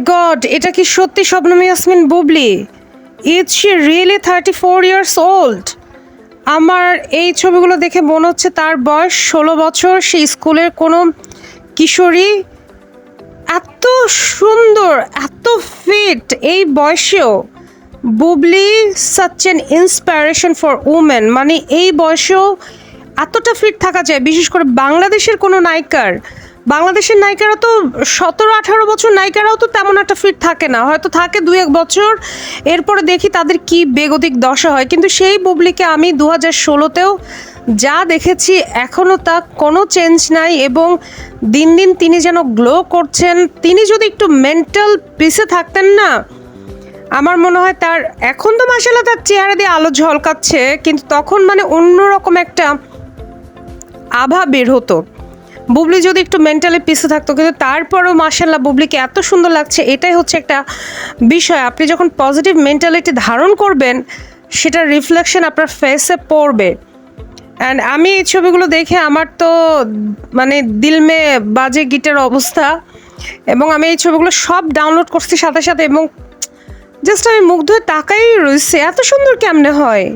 God, এটা কি সত্যি Shabnam Yasmin Bubly? Is she really 34 years old? আমার এই ছবিগুলো দেখে মনে হচ্ছে তার বয়স 16 বছর। সে স্কুলের কোনো কিশোরী। এত সুন্দর, এত ফিট এই বয়সেও। Bubly such an inspiration for women. মানে এই বয়সেও এতটা ফিট থাকা যায়, বিশেষ করে বাংলাদেশের কোনো নায়িকার। বাংলাদেশের নায়িকারা তো 17-18 বছর নায়িকারাও তো তেমন একটা ফিট থাকে না, হয়তো থাকে 2-1 বছর, এরপরে দেখি তাদের কি বেগতিক দশা হয়। কিন্তু সেই বুবলিকে আমি 2016তেও যা দেখেছি এখনও তা কোনো চেঞ্জ নাই, এবং দিন দিন তিনি যেন গ্লো করছেন। তিনি যদি একটু মেন্টাল পিসে থাকতেন না, আমার মনে হয় তার এখন তো মাশাআল্লাহ তার চেহারা দিয়ে আলো ঝলকাচ্ছে, কিন্তু তখন মানে অন্যরকম একটা আভা বের হতো। বুবলি যদি একটু মেন্টালি পিসে থাকতো, কিন্তু তারপরেও মাশাআল্লাহ বুবলিকে এত সুন্দর লাগছে। এটাই হচ্ছে একটা বিষয়, আপনি যখন পজিটিভ মেন্টালিটি ধারণ করবেন সেটার রিফ্লেকশন আপনার ফেসে পড়বে। অ্যান্ড আমি এই ছবিগুলো দেখে আমার তো মানে দিল মে বাজে গিটার অবস্থা, এবং আমি এই ছবিগুলো সব ডাউনলোড করছি সাথে সাথে, এবং জাস্ট আমি মুগ্ধ হয়ে তাকাই রয়েছে, এত সুন্দর কেমনে হয়।